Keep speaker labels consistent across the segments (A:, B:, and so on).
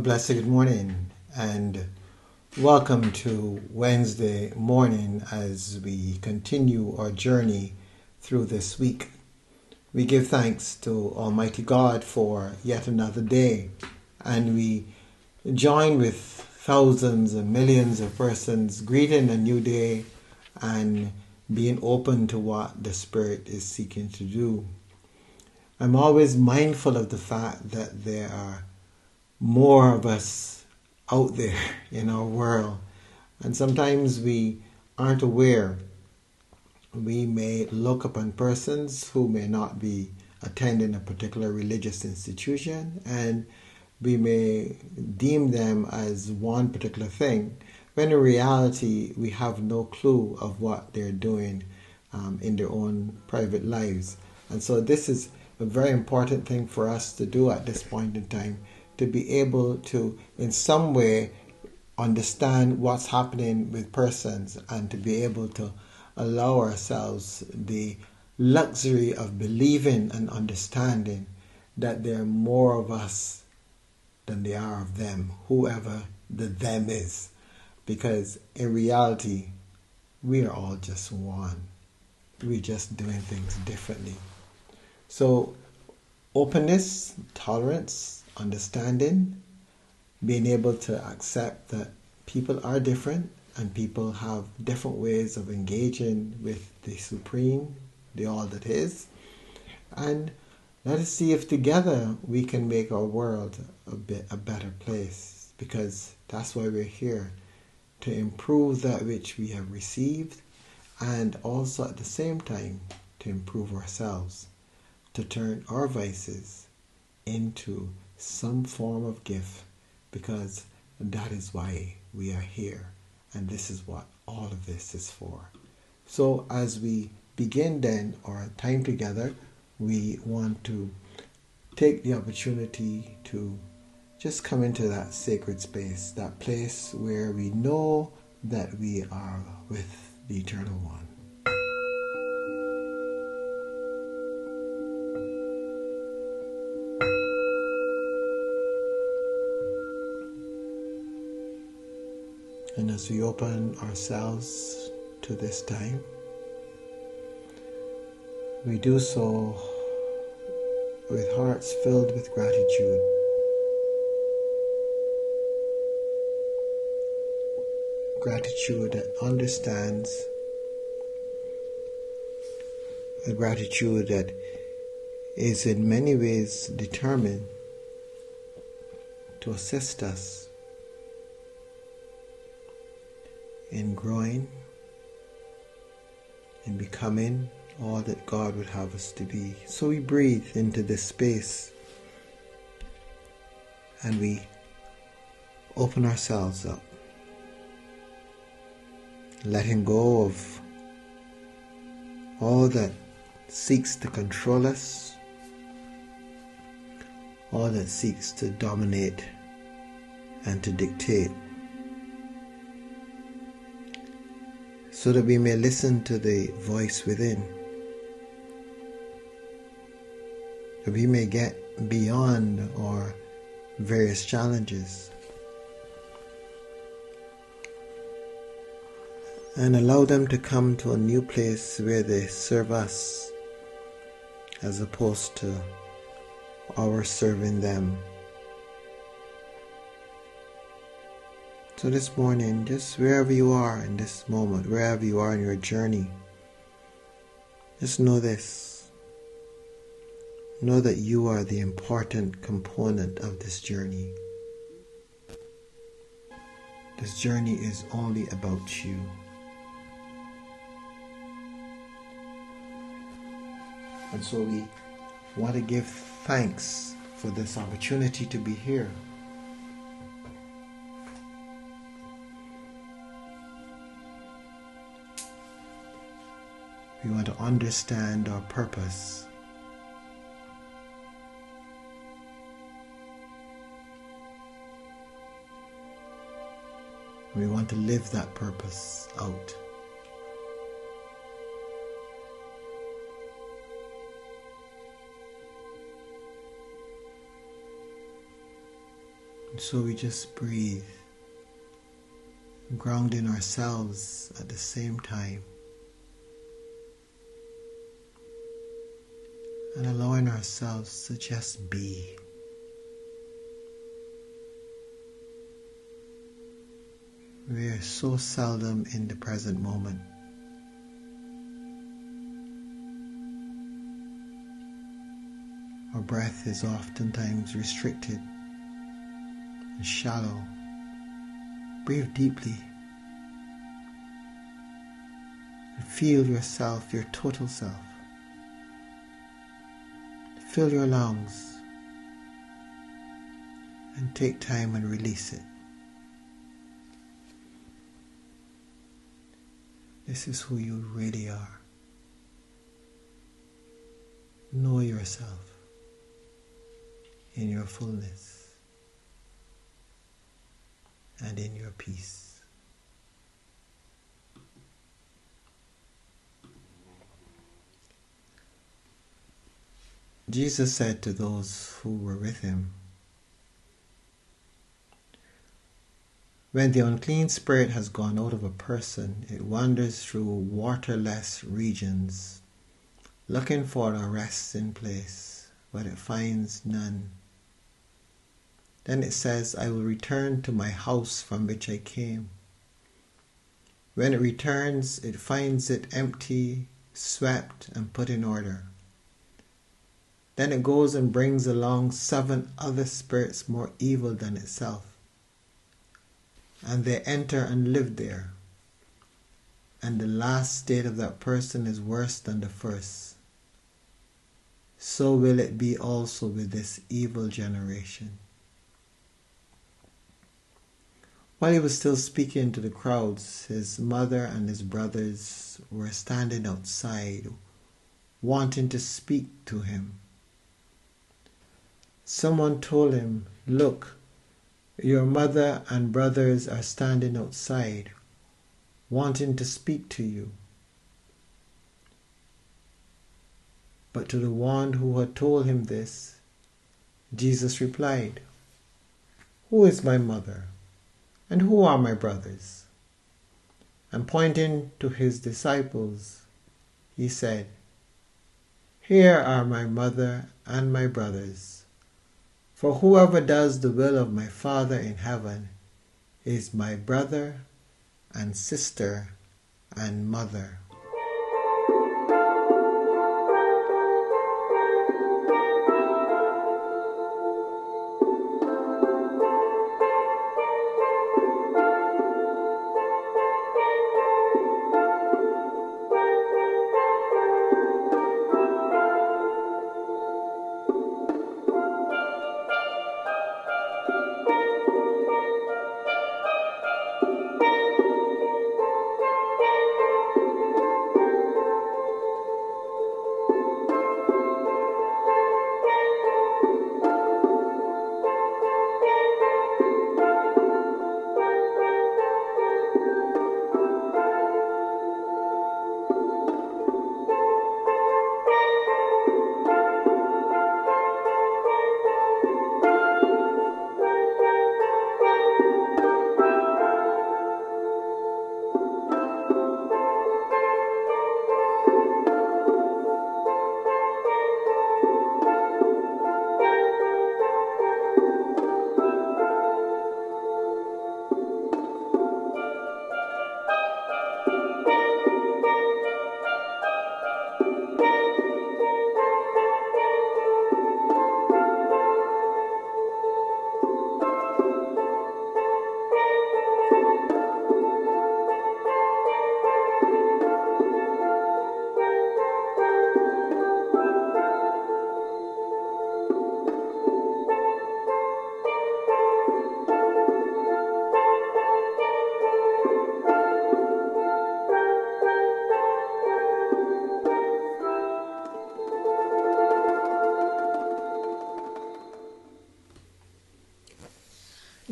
A: blessed good morning and welcome to Wednesday morning as we continue our journey through this week. We give thanks to Almighty God for yet another day, and we join with thousands and millions of persons greeting a new day and being open to what the Spirit is seeking to do. I'm always mindful of the fact that there are more of us out there in our world, and sometimes we aren't aware. We may look upon persons who may not be attending a particular religious institution, and we may deem them as one particular thing, when in reality we have no clue of what they're doing in their own private lives. And so this is a very important thing for us to do at this point in time, to be able to in some way understand what's happening with persons and to be able to allow ourselves the luxury of believing and understanding that there are more of us than there are of them, whoever the them is. Because in reality, we are all just one. We're just doing things differently. So openness, tolerance, understanding, being able to accept that people are different and people have different ways of engaging with the Supreme, the All That Is. And let us see if together we can make our world a better place, because that's why we're here, to improve that which we have received, and also at the same time to improve ourselves, to turn our vices into some form of gift, because that is why we are here, and this is what all of this is for. So as we begin then our time together, we want to take the opportunity to just come into that sacred space, that place where we know that we are with the Eternal One. And as we open ourselves to this time, we do so with hearts filled with gratitude. Gratitude that understands, a gratitude that is in many ways determined to assist us in growing, in becoming all that God would have us to be. So we breathe into this space and we open ourselves up, letting go of all that seeks to control us, all that seeks to dominate and to dictate, so that we may listen to the voice within, that we may get beyond our various challenges and allow them to come to a new place where they serve us as opposed to our serving them. So this morning, just wherever you are in this moment, wherever you are in your journey, just know this. Know that you are the important component of this journey. This journey is only about you. And so we want to give thanks for this opportunity to be here. We want to understand our purpose. We want to live that purpose out. And so we just breathe, grounding ourselves at the same time, and allowing ourselves to just be. We are so seldom in the present moment. Our breath is oftentimes restricted and shallow. Breathe deeply and feel yourself, your total self. Fill your lungs and take time and release it. This is who you really are. Know yourself in your fullness and in your peace. Jesus said to those who were with him, "When the unclean spirit has gone out of a person, it wanders through waterless regions, looking for a resting place, but it finds none. Then it says, 'I will return to my house from which I came.' When it returns, it finds it empty, swept, and put in order. Then it goes and brings along 7 other spirits more evil than itself. And they enter and live there. And the last state of that person is worse than the first. So will it be also with this evil generation." While he was still speaking to the crowds, his mother and his brothers were standing outside, wanting to speak to him. Someone told him, "Look, your mother and brothers are standing outside, wanting to speak to you." But to the one who had told him this, Jesus replied, "Who is my mother, and who are my brothers?" And pointing to his disciples, he said, "Here are my mother and my brothers. For whoever does the will of my Father in heaven is my brother and sister and mother."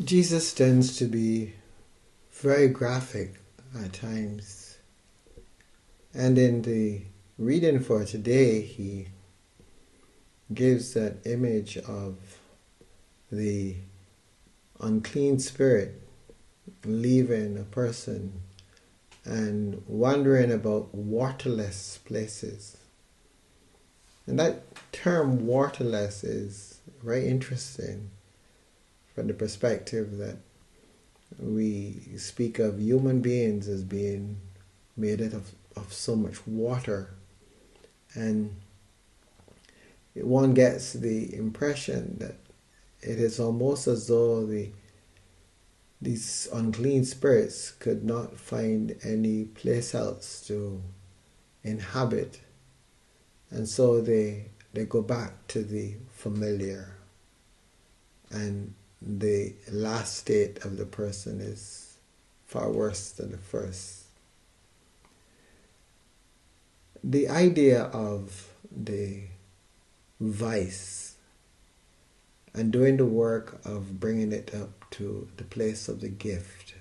A: Jesus tends to be very graphic at times. And in the reading for today, he gives that image of the unclean spirit leaving a person and wandering about waterless places. And that term waterless is very interesting from the perspective that we speak of human beings as being made out of so much water. And one gets the impression that it is almost as though these unclean spirits could not find any place else to inhabit. And so they go back to the familiar. And the last state of the person is far worse than the first. The idea of the vice and doing the work of bringing it up to the place of the gift,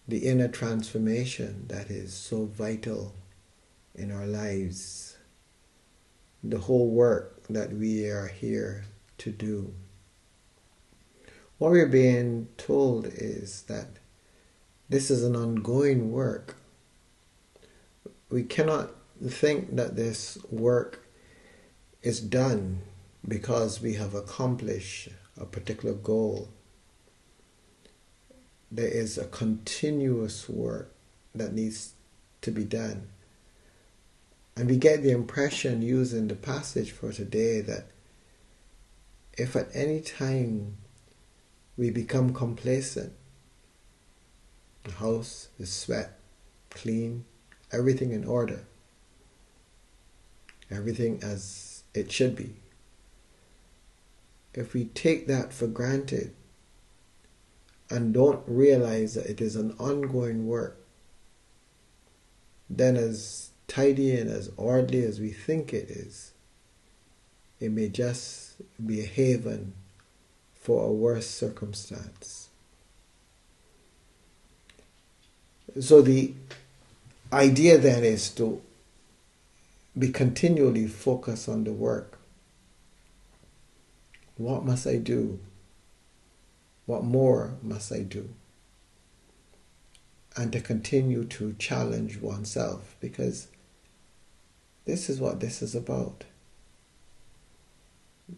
A: the inner transformation that is so vital in our lives, the whole work that we are here to do. What we're being told is that this is an ongoing work. We cannot think that this work is done because we have accomplished a particular goal. There is a continuous work that needs to be done. And we get the impression using the passage for today that if at any time we become complacent, the house is swept, clean, everything in order, everything as it should be. If we take that for granted and don't realize that it is an ongoing work, then as tidy and as orderly as we think it is, it may just be a haven for a worse circumstance. So the idea then is to be continually focused on the work. What must I do? What more must I do? And to continue to challenge oneself, because this is what this is about.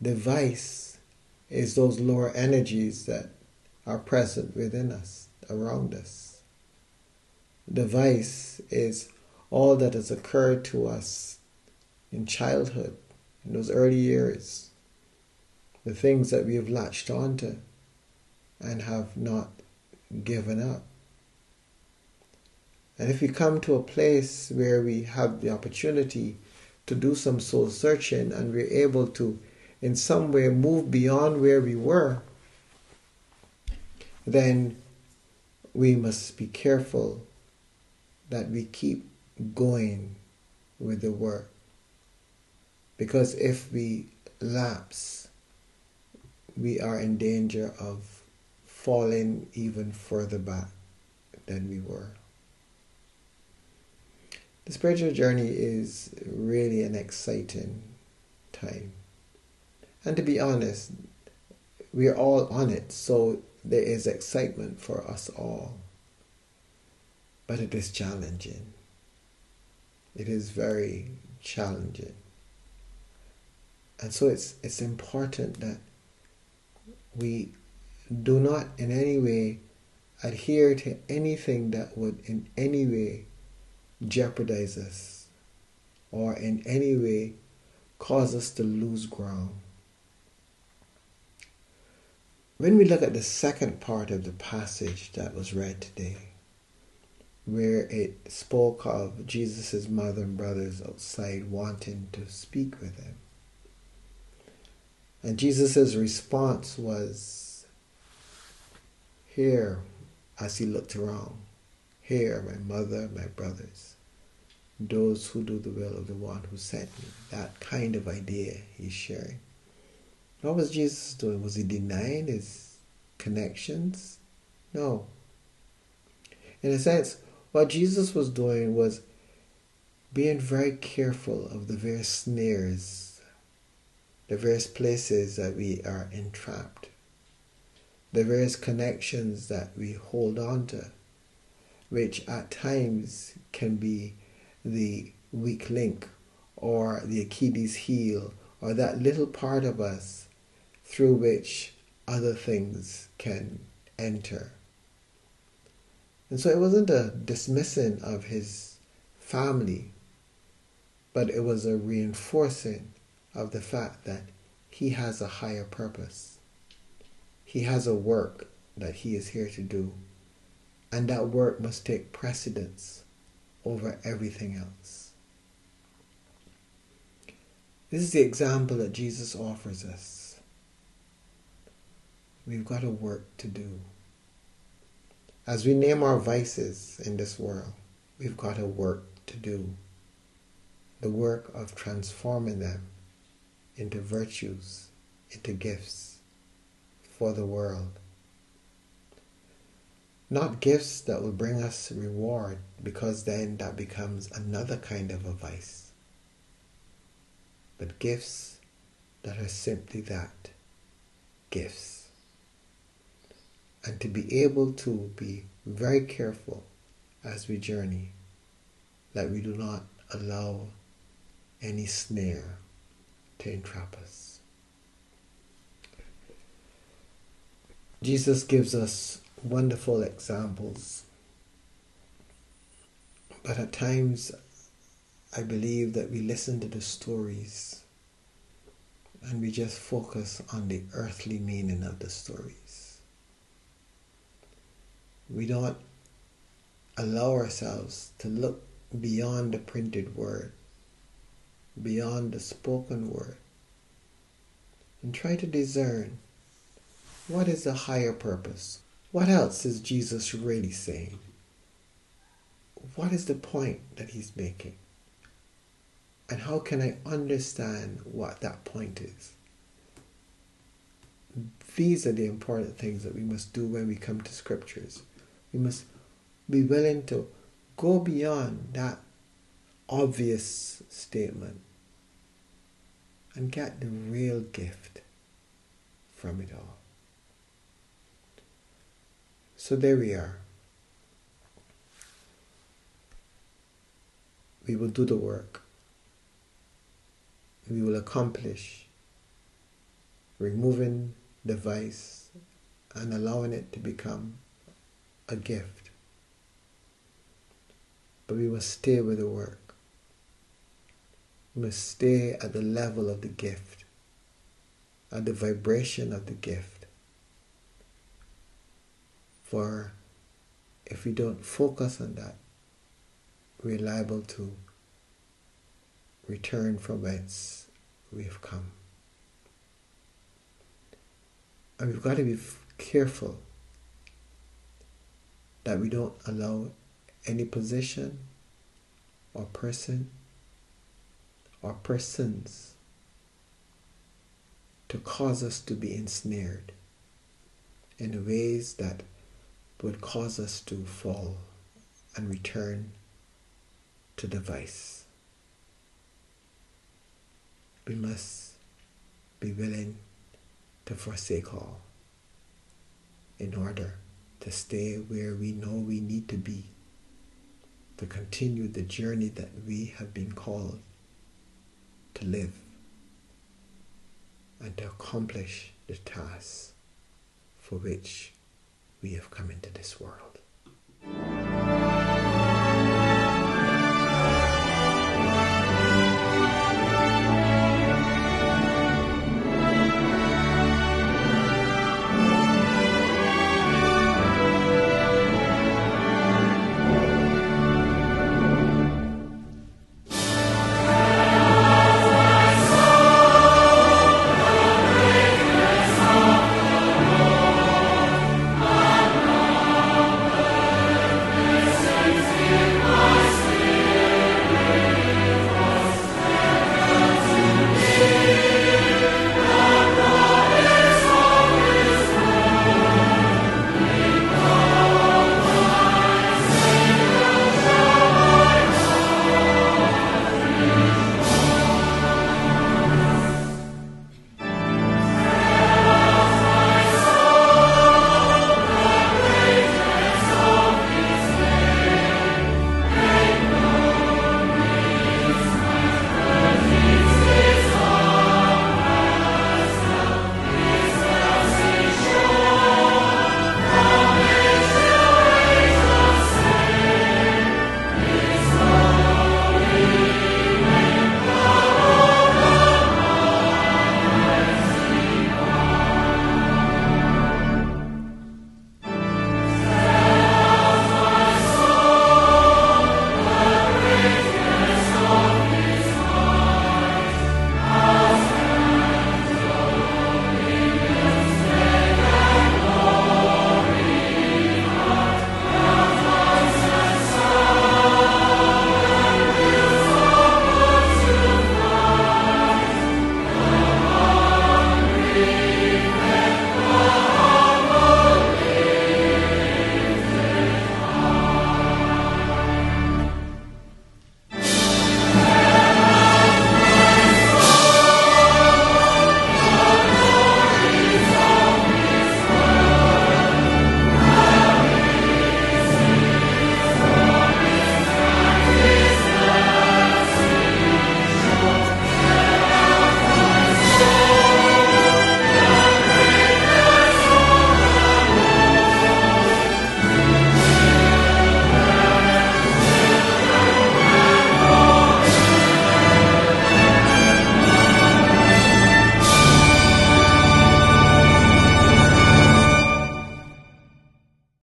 A: The vice is those lower energies that are present within us, around us. The vice is all that has occurred to us in childhood, in those early years, the things that we have latched onto and have not given up. And if we come to a place where we have the opportunity to do some soul searching and we're able to in some way move beyond where we were, then we must be careful that we keep going with the work. Because if we lapse, we are in danger of falling even further back than we were. The spiritual journey is really an exciting time. And to be honest, we are all on it, so there is excitement for us all. But it is challenging. It is very challenging. And so it's important that we do not in any way adhere to anything that would in any way jeopardize us or in any way cause us to lose ground. When we look at the second part of the passage that was read today, where it spoke of Jesus' mother and brothers outside wanting to speak with him, and Jesus' response was, "Here," as he looked around, "here, my mother, my brothers, those who do the will of the one who sent me." That kind of idea he's sharing. What was Jesus doing? Was he denying his connections? No. In a sense, what Jesus was doing was being very careful of the various snares, the various places that we are entrapped. the various connections that we hold on to, which at times can be the weak link or the Achilles heel or that little part of us through which other things can enter. And so it wasn't a dismissing of his family, but it was a reinforcing of the fact that he has a higher purpose. He has a work that he is here to do, and that work must take precedence over everything else. This is the example that Jesus offers us. We've got a work to do. As we name our vices in this world, we've got a work to do. The work of transforming them into virtues, into gifts for the world. Not gifts that will bring us reward, because then that becomes another kind of a vice. But gifts that are simply that, gifts. And to be able to be very careful as we journey that we do not allow any snare to entrap us. Jesus gives us wonderful examples, but at times I believe that we listen to the stories and we just focus on the earthly meaning of the stories. We don't allow ourselves to look beyond the printed word, beyond the spoken word, and try to discern what is the higher purpose. What else is Jesus really saying? What is the point that he's making? And how can I understand what that point is? These are the important things that we must do when we come to scriptures. We must be willing to go beyond that obvious statement and get the real gift from it all. So there we are. We will do the work. We will accomplish removing the vice and allowing it to become a gift. But we must stay with the work. We must stay at the level of the gift, at the vibration of the gift. For if we don't focus on that, we're liable to return from whence we have come. And we've got to be careful that we don't allow any position or person or persons to cause us to be ensnared in ways that would cause us to fall and return to the vice. We must be willing to forsake all in order to stay where we know we need to be, to continue the journey that we have been called to live and to accomplish the task for which we have come into this world.